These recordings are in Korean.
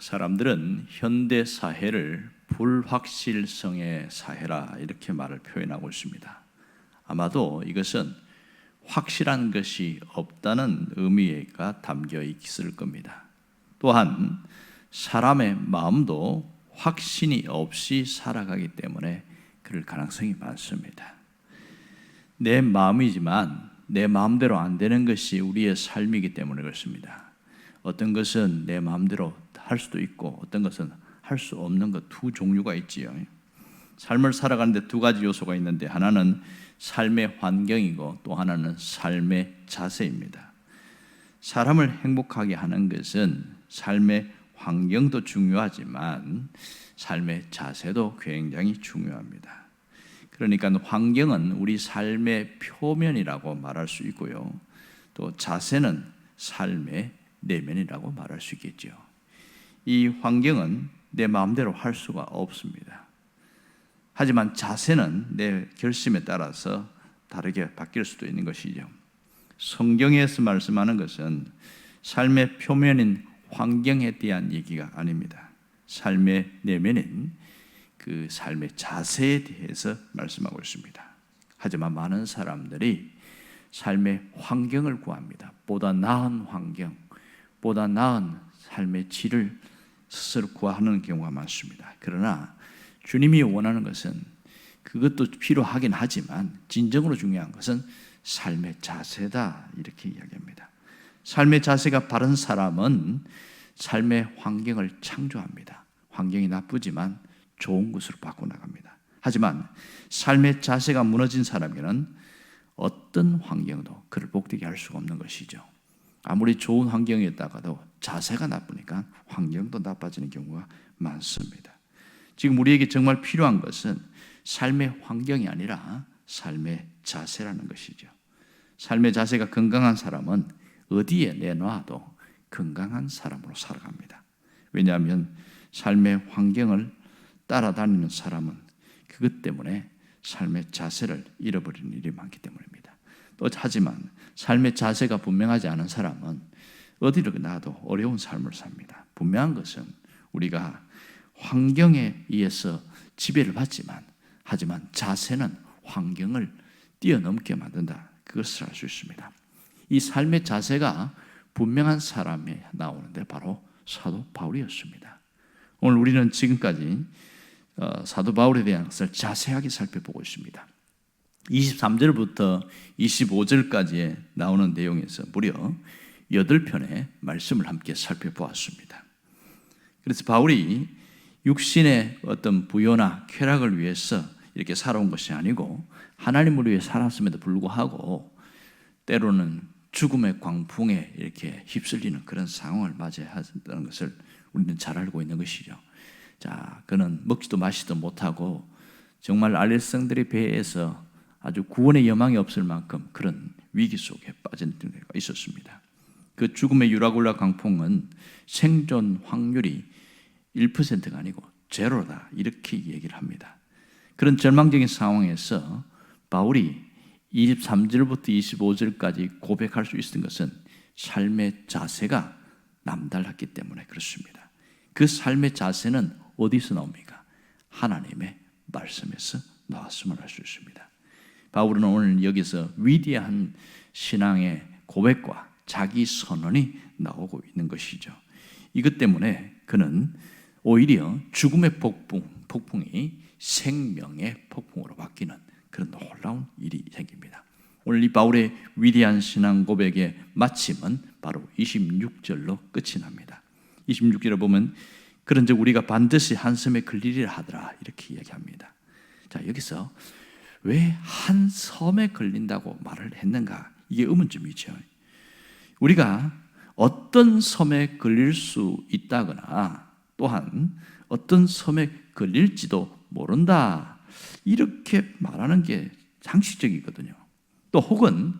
사람들은 현대 사회를 불확실성의 사회라 이렇게 말을 표현하고 있습니다. 아마도 이것은 확실한 것이 없다는 의미가 담겨 있을 겁니다. 또한 사람의 마음도 확신이 없이 살아가기 때문에 그럴 가능성이 많습니다. 내 마음이지만 내 마음대로 안 되는 것이 우리의 삶이기 때문에 그렇습니다. 어떤 것은 내 마음대로 할 수도 있고 어떤 것은 할 수 없는 것 두 종류가 있지요. 삶을 살아가는데 두 가지 요소가 있는데 하나는 삶의 환경이고 또 하나는 삶의 자세입니다. 사람을 행복하게 하는 것은 삶의 환경도 중요하지만 삶의 자세도 굉장히 중요합니다. 그러니까 환경은 우리 삶의 표면이라고 말할 수 있고요. 또 자세는 삶의 내면이라고 말할 수 있겠죠. 이 환경은 내 마음대로 할 수가 없습니다. 하지만 자세는 내 결심에 따라서 다르게 바뀔 수도 있는 것이죠. 성경에서 말씀하는 것은 삶의 표면인 환경에 대한 얘기가 아닙니다. 삶의 내면인 그 삶의 자세에 대해서 말씀하고 있습니다. 하지만 많은 사람들이 삶의 환경을 구합니다. 보다 나은 환경, 보다 나은 삶의 질을 스스로 구하는 경우가 많습니다. 그러나 주님이 원하는 것은 그것도 필요하긴 하지만 진정으로 중요한 것은 삶의 자세다 이렇게 이야기합니다. 삶의 자세가 바른 사람은 삶의 환경을 창조합니다. 환경이 나쁘지만 좋은 것으로 바꿔나갑니다. 하지만 삶의 자세가 무너진 사람에게는 어떤 환경도 그를 복되게 할 수가 없는 것이죠. 아무리 좋은 환경이었다가도 자세가 나쁘니까 환경도 나빠지는 경우가 많습니다. 지금 우리에게 정말 필요한 것은 삶의 환경이 아니라 삶의 자세라는 것이죠. 삶의 자세가 건강한 사람은 어디에 내놔도 건강한 사람으로 살아갑니다. 왜냐하면 삶의 환경을 따라다니는 사람은 그것 때문에 삶의 자세를 잃어버리는 일이 많기 때문입니다. 또 하지만 삶의 자세가 분명하지 않은 사람은 어디를 나도 어려운 삶을 삽니다. 분명한 것은 우리가 환경에 의해서 지배를 받지만 하지만 자세는 환경을 뛰어넘게 만든다. 그것을 알 수 있습니다. 이 삶의 자세가 분명한 사람이 나오는데 바로 사도 바울이었습니다. 오늘 우리는 지금까지 사도 바울에 대한 것을 자세하게 살펴보고 있습니다. 23절부터 25절까지에 나오는 내용에서 무려 8편의 말씀을 함께 살펴보았습니다. 그래서 바울이 육신의 어떤 부요나 쾌락을 위해서 이렇게 살아온 것이 아니고 하나님을 위해 살았음에도 불구하고 때로는 죽음의 광풍에 이렇게 휩쓸리는 그런 상황을 맞이했다는 것을 우리는 잘 알고 있는 것이죠. 자, 그는 먹지도 마시지도 못하고 정말 알렉산드리 배에서 아주 구원의 여망이 없을 만큼 그런 위기 속에 빠진 때가 있었습니다. 그 죽음의 유라굴라 광풍은 생존 확률이 1%가 아니고 제로다 이렇게 얘기를 합니다. 그런 절망적인 상황에서 바울이 23절부터 25절까지 고백할 수 있었던 것은 삶의 자세가 남달랐기 때문에 그렇습니다. 그 삶의 자세는 어디서 나옵니까? 하나님의 말씀에서 나왔음을 알 수 있습니다. 바울은 오늘 여기서 위대한 신앙의 고백과 자기 선언이 나오고 있는 것이죠. 이것 때문에 그는 오히려 죽음의 폭풍이 생명의 폭풍으로 바뀌는 그런 놀라운 일이 생깁니다. 오늘 이 바울의 위대한 신앙 고백의 마침은 바로 26절로 끝이 납니다. 26절에 보면 그런즉 우리가 반드시 한 섬에 걸리리라 하더라 이렇게 이야기합니다. 자, 여기서 왜 한 섬에 걸린다고 말을 했는가? 이게 의문점이죠. 우리가 어떤 섬에 걸릴 수 있다거나 또한 어떤 섬에 걸릴지도 모른다 이렇게 말하는 게 상식적이거든요. 또 혹은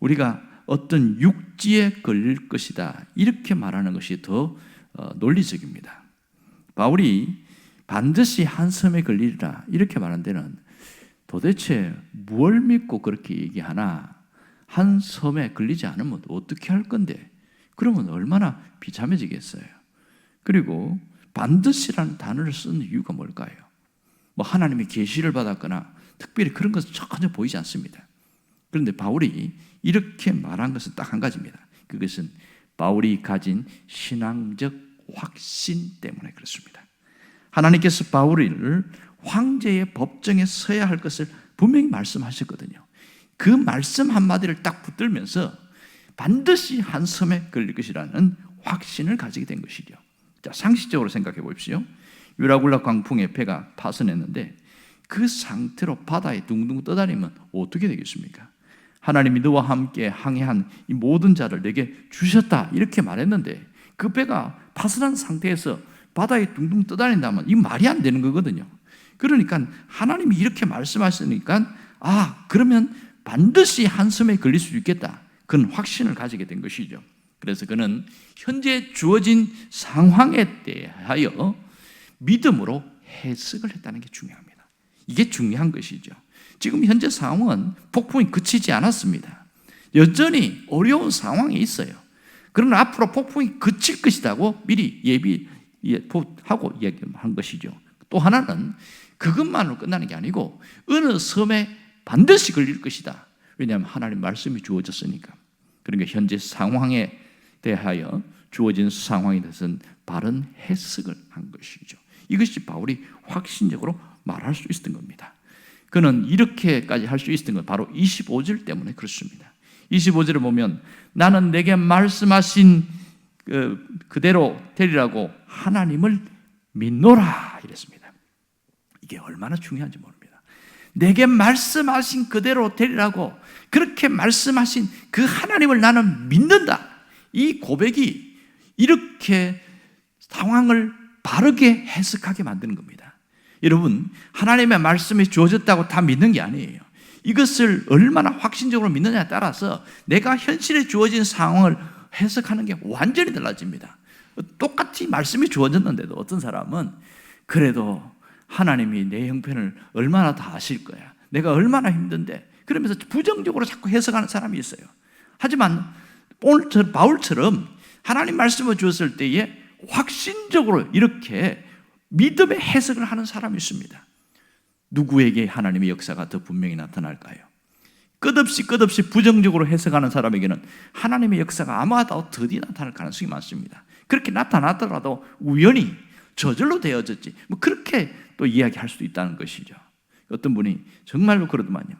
우리가 어떤 육지에 걸릴 것이다 이렇게 말하는 것이 더 논리적입니다. 바울이 반드시 한 섬에 걸리리라 이렇게 말한 데는 도대체 뭘 믿고 그렇게 얘기하나? 한 섬에 걸리지 않으면 어떻게 할 건데? 그러면 얼마나 비참해지겠어요. 그리고 반드시라는 단어를 쓰는 이유가 뭘까요? 뭐 하나님의 계시를 받았거나 특별히 그런 것은 전혀 보이지 않습니다. 그런데 바울이 이렇게 말한 것은 딱 한 가지입니다. 그것은 바울이 가진 신앙적 확신 때문에 그렇습니다. 하나님께서 바울을 황제의 법정에 서야 할 것을 분명히 말씀하셨거든요. 그 말씀 한마디를 딱 붙들면서 반드시 한 섬에 걸릴 것이라는 확신을 가지게 된 것이죠. 자, 상식적으로 생각해 보십시오. 유라굴라 광풍에 배가 파손했는데 그 상태로 바다에 둥둥 떠다니면 어떻게 되겠습니까? 하나님이 너와 함께 항해한 이 모든 자를 내게 주셨다 이렇게 말했는데 그 배가 파손한 상태에서 바다에 둥둥 떠다닌다면 이 말이 안 되는 거거든요. 그러니까 하나님이 이렇게 말씀하시니까 그러면 반드시 한 섬에 걸릴 수 있겠다. 그런 확신을 가지게 된 것이죠. 그래서 그는 현재 주어진 상황에 대하여 믿음으로 해석을 했다는 게 중요합니다. 이게 중요한 것이죠. 지금 현재 상황은 폭풍이 그치지 않았습니다. 여전히 어려운 상황이 있어요. 그러나 앞으로 폭풍이 그칠 것이라고 미리 예비하고 얘기한 것이죠. 또 하나는 그것만으로 끝나는 게 아니고 어느 섬에 반드시 걸릴 것이다. 왜냐하면 하나님 말씀이 주어졌으니까. 그러니까 현재 상황에 대하여 주어진 상황에 대해서는 바른 해석을 한 것이죠. 이것이 바울이 확신적으로 말할 수 있었던 겁니다. 그는 이렇게까지 할 수 있었던 건 바로 25절 때문에 그렇습니다. 25절을 보면 나는 내게 말씀하신 그대로 되리라고 하나님을 믿노라 이랬습니다. 이게 얼마나 중요한지 모릅니다. 내게 말씀하신 그대로 되리라고 그렇게 말씀하신 그 하나님을 나는 믿는다. 이 고백이 이렇게 상황을 바르게 해석하게 만드는 겁니다. 여러분, 하나님의 말씀이 주어졌다고 다 믿는 게 아니에요. 이것을 얼마나 확신적으로 믿느냐에 따라서 내가 현실에 주어진 상황을 해석하는 게 완전히 달라집니다. 똑같이 말씀이 주어졌는데도 어떤 사람은 그래도 하나님이 내 형편을 얼마나 다 아실 거야. 내가 얼마나 힘든데 그러면서 부정적으로 자꾸 해석하는 사람이 있어요. 하지만 오늘 바울처럼 하나님 말씀을 주었을 때에 확신적으로 이렇게 믿음의 해석을 하는 사람이 있습니다. 누구에게 하나님의 역사가 더 분명히 나타날까요? 끝없이 부정적으로 해석하는 사람에게는 하나님의 역사가 아마 더 더디 나타날 가능성이 많습니다. 그렇게 나타나더라도 우연히 저절로 되어졌지 그렇게 또 이야기할 수도 있다는 것이죠. 어떤 분이 정말로 그러더만요.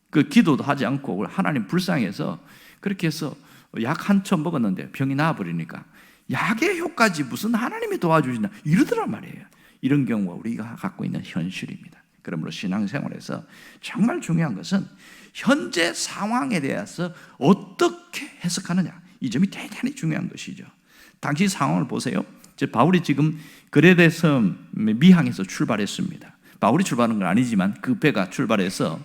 그 기도도 하지 않고 하나님 불쌍해서 그렇게 해서 약 한 첩 먹었는데 병이 나아버리니까 약의 효과지 무슨 하나님이 도와주시나 이러더란 말이에요. 이런 경우가 우리가 갖고 있는 현실입니다. 그러므로 신앙생활에서 정말 중요한 것은 현재 상황에 대해서 어떻게 해석하느냐 이 점이 대단히 중요한 것이죠. 당시 상황을 보세요. 바울이 지금 그레데 섬 미항에서 출발했습니다. 바울이 출발한 건 아니지만 그 배가 출발해서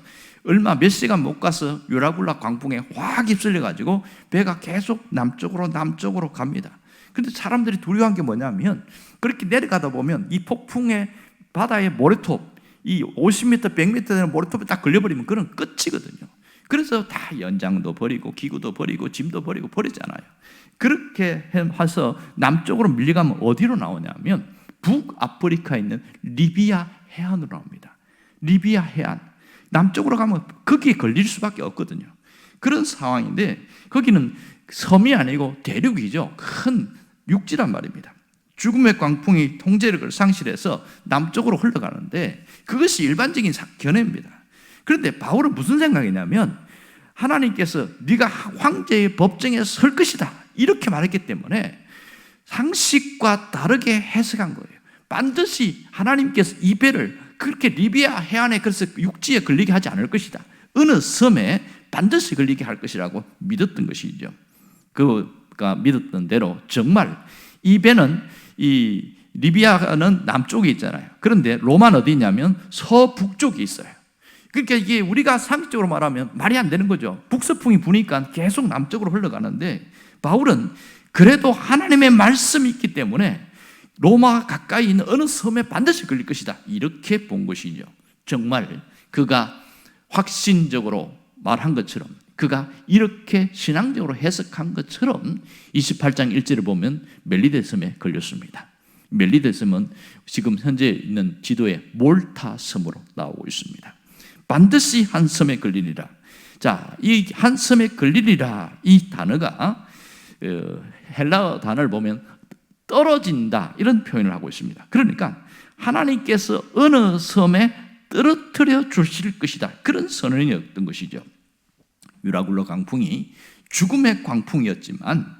얼마 몇 시간 못 가서 유라굴라 광풍에 확 휩쓸려 가지고 배가 계속 남쪽으로 갑니다. 근데 사람들이 두려워한 게 뭐냐면 그렇게 내려가다 보면 이 폭풍의 바다의 모래톱 이 50m, 100m 되는 모래톱에 딱 걸려버리면 그건 끝이거든요. 그래서 다 연장도 버리고 기구도 버리고 짐도 버리고 버리잖아요. 그렇게 해서 남쪽으로 밀려가면 어디로 나오냐면 북아프리카에 있는 리비아 해안으로 나옵니다. 리비아 해안. 남쪽으로 가면 거기에 걸릴 수밖에 없거든요. 그런 상황인데 거기는 섬이 아니고 대륙이죠. 큰 육지란 말입니다. 죽음의 광풍이 통제력을 상실해서 남쪽으로 흘러가는데 그것이 일반적인 견해입니다. 그런데 바울은 무슨 생각이냐면 하나님께서 네가 황제의 법정에 설 것이다 이렇게 말했기 때문에 상식과 다르게 해석한 거예요. 반드시 하나님께서 이 배를 그렇게 리비아 해안에 그래서 육지에 걸리게 하지 않을 것이다. 어느 섬에 반드시 걸리게 할 것이라고 믿었던 것이죠. 그가 믿었던 대로 정말 이 배는 이 리비아는 남쪽에 있잖아요. 그런데 로마는 어디 있냐면 서북쪽에 있어요. 그러니까 이게 우리가 상식적으로 말하면 말이 안 되는 거죠. 북서풍이 부니까 계속 남쪽으로 흘러가는데 바울은 그래도 하나님의 말씀이 있기 때문에 로마 가까이 있는 어느 섬에 반드시 걸릴 것이다. 이렇게 본 것이죠. 정말 그가 확신적으로 말한 것처럼 그가 이렇게 신앙적으로 해석한 것처럼 28장 1절을 보면 멜리데 섬에 걸렸습니다. 멜리데 섬은 지금 현재 있는 지도에 몰타 섬으로 나오고 있습니다. 반드시 한 섬에 걸리리라. 자, 이 한 섬에 걸리리라 이 단어가 헬라어 단어를 보면 떨어진다 이런 표현을 하고 있습니다. 그러니까 하나님께서 어느 섬에 떨어뜨려 주실 것이다 그런 선언이었던 것이죠. 유라굴로 광풍이 죽음의 광풍이었지만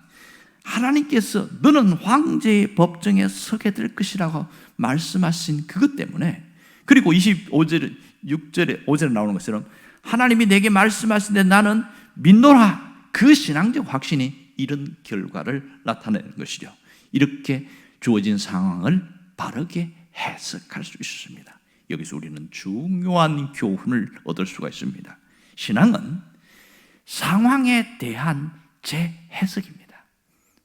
하나님께서 너는 황제의 법정에 서게 될 것이라고 말씀하신 그것 때문에, 그리고 25절 6절에 5절에 나오는 것처럼 하나님이 내게 말씀하신데 나는 믿노라, 그 신앙적 확신이 이런 결과를 나타내는 것이죠. 이렇게 주어진 상황을 바르게 해석할 수 있습니다. 여기서 우리는 중요한 교훈을 얻을 수가 있습니다. 신앙은 상황에 대한 재해석입니다.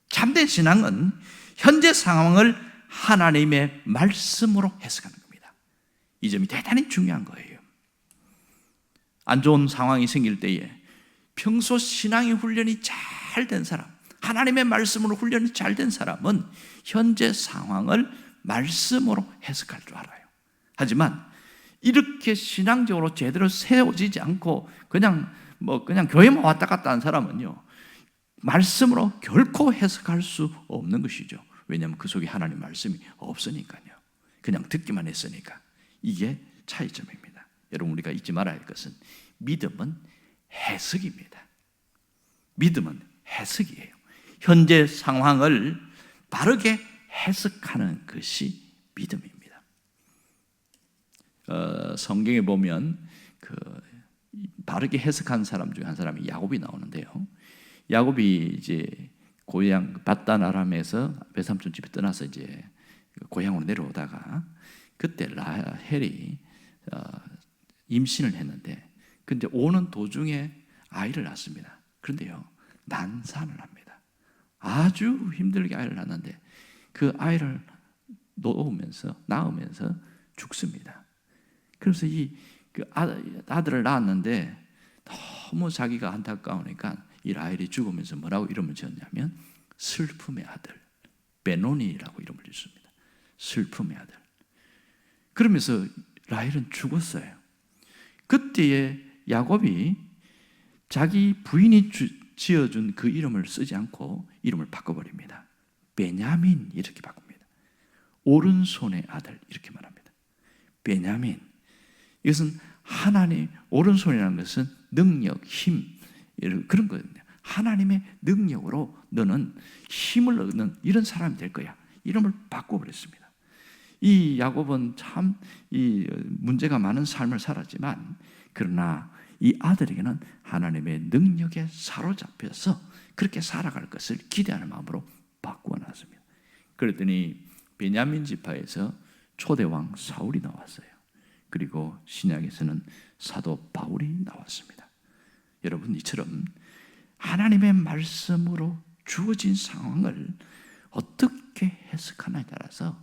참된 신앙은 현재 상황을 하나님의 말씀으로 해석하는 겁니다. 이 점이 대단히 중요한 거예요. 안 좋은 상황이 생길 때에 평소 신앙의 훈련이 잘 된 사람, 하나님의 말씀으로 훈련이 잘 된 사람은 현재 상황을 말씀으로 해석할 줄 알아요. 하지만 이렇게 신앙적으로 제대로 세워지지 않고 그냥 교회만 왔다 갔다 한 사람은요, 말씀으로 결코 해석할 수 없는 것이죠. 왜냐하면 그 속에 하나님 말씀이 없으니까요. 그냥 듣기만 했으니까. 이게 차이점입니다. 여러분, 우리가 잊지 말아야 할 것은 믿음은 해석입니다. 믿음은 해석이에요. 현재 상황을 바르게 해석하는 것이 믿음입니다. 성경에 보면 바르게 해석한 사람 중에 한 사람이 야곱이 나오는데요. 야곱이 이제 고향 바단 아람에서 외삼촌 집에 떠나서 이제 고향으로 내려오다가 그때 라헬이 임신을 했는데, 근데 오는 도중에 아이를 낳습니다. 그런데요, 난산을 합니다. 아주 힘들게 아이를 낳는데 그 아이를 낳으면서 죽습니다. 그래서 그 아들을 낳았는데 너무 자기가 안타까우니까 이 라헬이 죽으면서 뭐라고 이름을 지었냐면 슬픔의 아들, 베노니라고 이름을 지었습니다. 슬픔의 아들. 그러면서 라헬은 죽었어요. 그때에 야곱이 자기 부인이 지어준 그 이름을 쓰지 않고 이름을 바꿔버립니다. 베냐민 이렇게 바꿉니다. 오른손의 아들 이렇게 말합니다. 베냐민. 이것은 하나님, 오른손이라는 것은 능력, 힘 그런 거거든요. 하나님의 능력으로 너는 힘을 얻는 이런 사람이 될 거야. 이름을 바꿔버렸습니다. 이 야곱은 참 문제가 많은 삶을 살았지만, 그러나 이 아들에게는 하나님의 능력에 사로잡혀서 그렇게 살아갈 것을 기대하는 마음으로 바꾸어놨습니다. 그랬더니 베냐민 지파에서 초대왕 사울이 나왔어요. 그리고 신약에서는 사도 바울이 나왔습니다. 여러분, 이처럼 하나님의 말씀으로 주어진 상황을 어떻게 해석하느냐에 따라서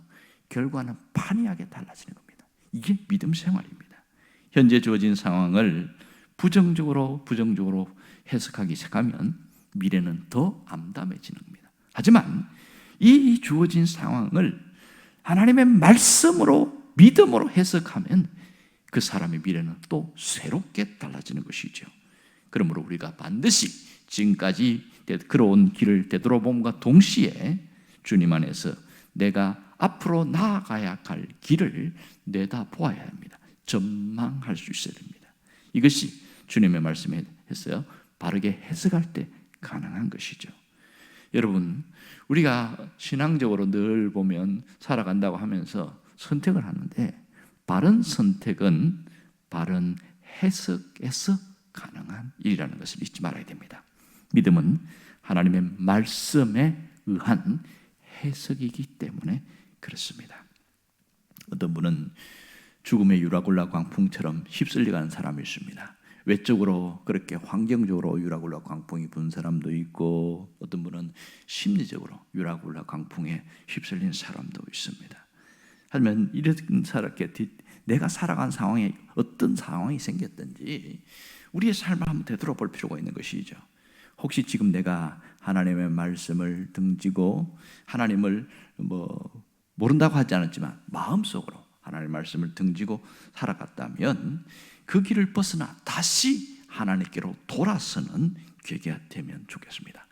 결과는 판이하게 달라지는 겁니다. 이게 믿음 생활입니다. 현재 주어진 상황을 부정적으로 해석하기 시작하면 미래는 더 암담해지는 겁니다. 하지만 이 주어진 상황을 하나님의 말씀으로 믿음으로 해석하면 그 사람의 미래는 또 새롭게 달라지는 것이죠. 그러므로 우리가 반드시 지금까지 걸어온 길을 되돌아봄과 동시에 주님 안에서 내가 앞으로 나아가야 할 길을 내다보아야 합니다. 전망할 수 있어야 됩니다. 이것이 주님의 말씀에 했어요. 바르게 해석할 때 가능한 것이죠. 여러분, 우리가 신앙적으로 늘 보면 살아간다고 하면서 선택을 하는데, 바른 선택은 바른 해석에서 가능한 일이라는 것을 잊지 말아야 됩니다. 믿음은 하나님의 말씀에 의한 해석이기 때문에 그렇습니다. 어떤 분은 죽음의 유라굴라 광풍처럼 휩쓸려가는 사람이 있습니다. 외적으로 그렇게 환경적으로 유라굴라 광풍이 분 사람도 있고, 어떤 분은 심리적으로 유라굴라 광풍에 휩쓸린 사람도 있습니다. 하지만 이런 사람께 내가 살아간 상황에 어떤 상황이 생겼든지 우리의 삶을 한번 되돌아볼 필요가 있는 것이죠. 혹시 지금 내가 하나님의 말씀을 등지고 하나님을 모른다고 하지 않았지만 마음속으로 하나님의 말씀을 등지고 살아갔다면 그 길을 벗어나 다시 하나님께로 돌아서는 계기가 되면 좋겠습니다.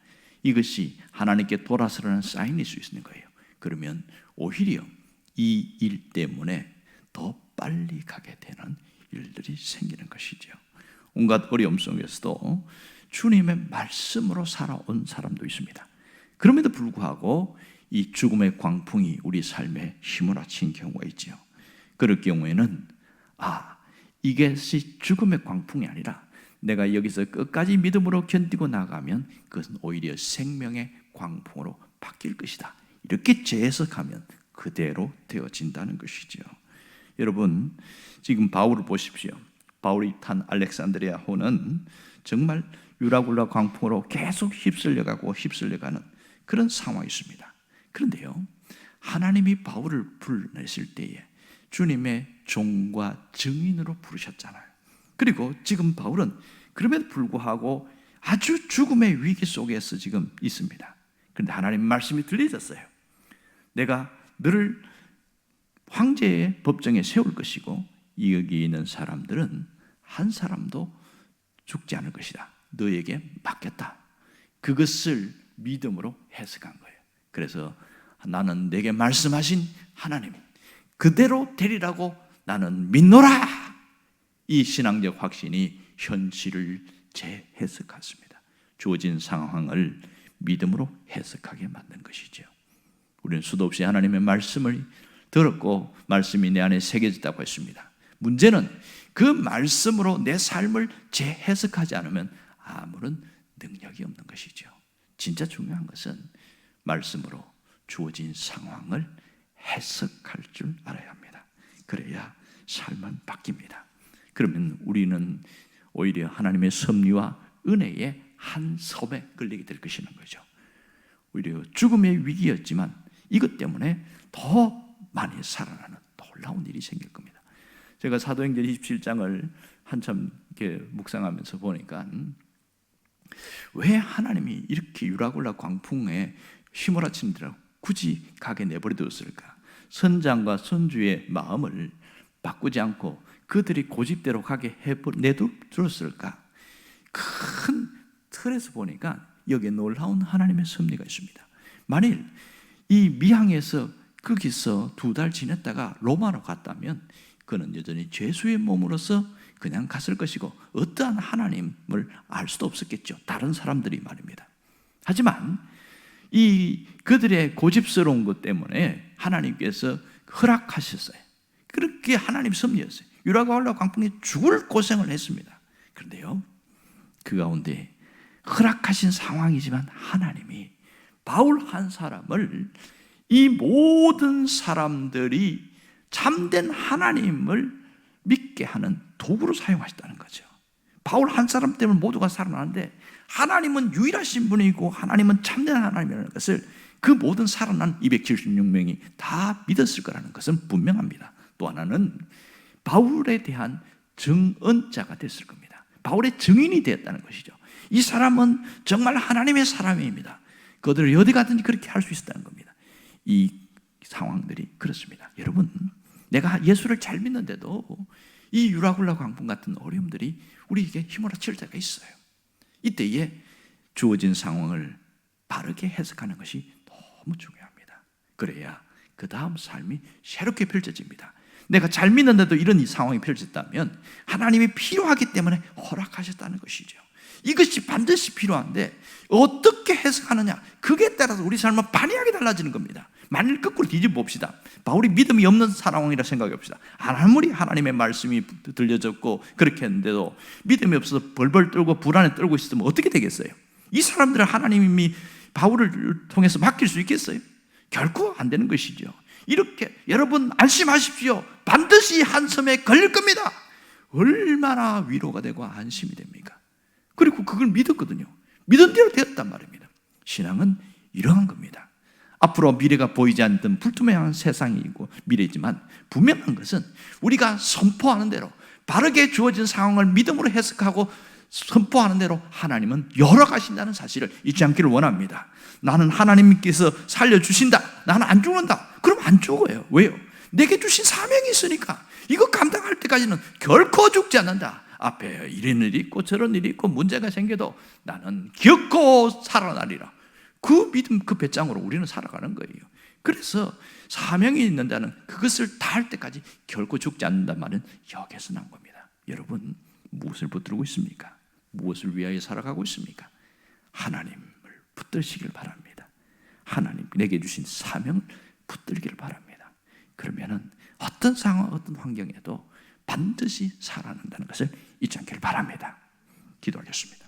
이것이 하나님께 돌아서라는 사인일 수 있는 거예요. 그러면 오히려 이 일 때문에 더 빨리 가게 되는 일들이 생기는 것이죠. 온갖 어려움 속에서도 주님의 말씀으로 살아온 사람도 있습니다. 그럼에도 불구하고 이 죽음의 광풍이 우리 삶에 휘몰아친 경우가 있죠. 그럴 경우에는 이것이 죽음의 광풍이 아니라 내가 여기서 끝까지 믿음으로 견디고 나가면 그것은 오히려 생명의 광풍으로 바뀔 것이다. 이렇게 재해석하면 그대로 되어진다는 것이죠. 여러분, 지금 바울을 보십시오. 바울이 탄 알렉산드리아호는 정말 유라굴라 광풍으로 계속 휩쓸려가고 휩쓸려가는 그런 상황이 있습니다. 그런데요, 하나님이 바울을 불러냈을 때에 주님의 종과 증인으로 부르셨잖아요. 그리고 지금 바울은 그럼에도 불구하고 아주 죽음의 위기 속에서 지금 있습니다. 그런데 하나님 말씀이 들려졌어요. 내가 너를 황제의 법정에 세울 것이고 여기 있는 사람들은 한 사람도 죽지 않을 것이다. 너에게 맡겼다. 그것을 믿음으로 해석한 거예요. 그래서 나는 내게 말씀하신 하나님 그대로 되리라고 나는 믿노라. 이 신앙적 확신이 현실을 재해석했습니다. 주어진 상황을 믿음으로 해석하게 만든 것이죠. 우리는 수도 없이 하나님의 말씀을 들었고 말씀이 내 안에 새겨졌다고 했습니다. 문제는 그 말씀으로 내 삶을 재해석하지 않으면 아무런 능력이 없는 것이죠. 진짜 중요한 것은 말씀으로 주어진 상황을 해석할 줄 알아야 합니다. 그래야 삶은 바뀝니다. 그러면 우리는 오히려 하나님의 섭리와 은혜의 한 섬에 끌리게 될 것이는 거죠. 오히려 죽음의 위기였지만 이것 때문에 더 많이 살아나는 놀라운 일이 생길 겁니다. 제가 사도행전 27장을 한참 이렇게 묵상하면서 보니까 왜 하나님이 이렇게 유라굴라 광풍에 휘몰아치는 데라고 굳이 가게 내버려두었을까? 선장과 선주의 마음을 바꾸지 않고 그들이 고집대로 가게 내두었을까? 큰 틀에서 보니까 여기에 놀라운 하나님의 섭리가 있습니다. 만일 이 미항에서 거기서 2달 지냈다가 로마로 갔다면 그는 여전히 죄수의 몸으로서 그냥 갔을 것이고 어떠한 하나님을 알 수도 없었겠죠. 다른 사람들이 말입니다. 하지만 이 그들의 고집스러운 것 때문에 하나님께서 허락하셨어요. 그렇게 하나님 섭리였어요. 유라굴라 광풍에 죽을 고생을 했습니다. 그런데요, 그 가운데 허락하신 상황이지만 하나님이 바울 한 사람을 이 모든 사람들이 참된 하나님을 믿게 하는 도구로 사용하셨다는 거죠. 바울 한 사람 때문에 모두가 살아나는데 하나님은 유일하신 분이고 하나님은 참된 하나님이라는 것을 그 모든 살아난 276명이 다 믿었을 거라는 것은 분명합니다. 또 하나는 바울에 대한 증언자가 됐을 겁니다. 바울의 증인이 되었다는 것이죠. 이 사람은 정말 하나님의 사람입니다. 그들을 어디 가든지 그렇게 할 수 있었다는 겁니다. 이 상황들이 그렇습니다. 여러분, 내가 예수를 잘 믿는데도 이 유라굴라 광풍 같은 어려움들이 우리에게 휘몰아칠 때가 있어요. 이때에 주어진 상황을 바르게 해석하는 것이 너무 중요합니다. 그래야 그 다음 삶이 새롭게 펼쳐집니다. 내가 잘 믿는데도 이런 이 상황이 펼쳐졌다면 하나님이 필요하기 때문에 허락하셨다는 것이죠. 이것이 반드시 필요한데 어떻게 해석하느냐, 그게 따라서 우리 삶은 반이하게 달라지는 겁니다. 만일 거꾸로 뒤집어 봅시다. 바울이 믿음이 없는 상황이라 생각해 봅시다. 아무리 하나님의 말씀이 들려졌고 그렇게 했는데도 믿음이 없어서 벌벌 떨고 불안에 떨고 있으면 어떻게 되겠어요? 이 사람들은 하나님이 바울을 통해서 맡길 수 있겠어요? 결코 안 되는 것이죠. 이렇게 여러분 안심하십시오. 반드시 한 섬에 걸릴 겁니다. 얼마나 위로가 되고 안심이 됩니까? 그리고 그걸 믿었거든요. 믿은 대로 되었단 말입니다. 신앙은 이러한 겁니다. 앞으로 미래가 보이지 않던 불투명한 세상이고 미래지만 분명한 것은 우리가 선포하는 대로 바르게 주어진 상황을 믿음으로 해석하고 선포하는 대로 하나님은 열어가신다는 사실을 잊지 않기를 원합니다. 나는 하나님께서 살려주신다, 나는 안 죽는다, 그럼 안 죽어요. 왜요? 내게 주신 사명이 있으니까. 이거 감당할 때까지는 결코 죽지 않는다. 앞에 이런 일이 있고 저런 일이 있고 문제가 생겨도 나는 겪고 살아나리라. 그 믿음, 그 배짱으로 우리는 살아가는 거예요. 그래서 사명이 있는다는 그것을 다 할 때까지 결코 죽지 않는다는 말은 여기에서 난 겁니다. 여러분, 무엇을 붙들고 있습니까? 무엇을 위하여 살아가고 있습니까? 하나님을 붙들시길 바랍니다. 하나님 내게 주신 사명을 붙들기를 바랍니다. 그러면은 어떤 상황, 어떤 환경에도 반드시 살아난다는 것을 잊지 않기를 바랍니다. 기도하겠습니다.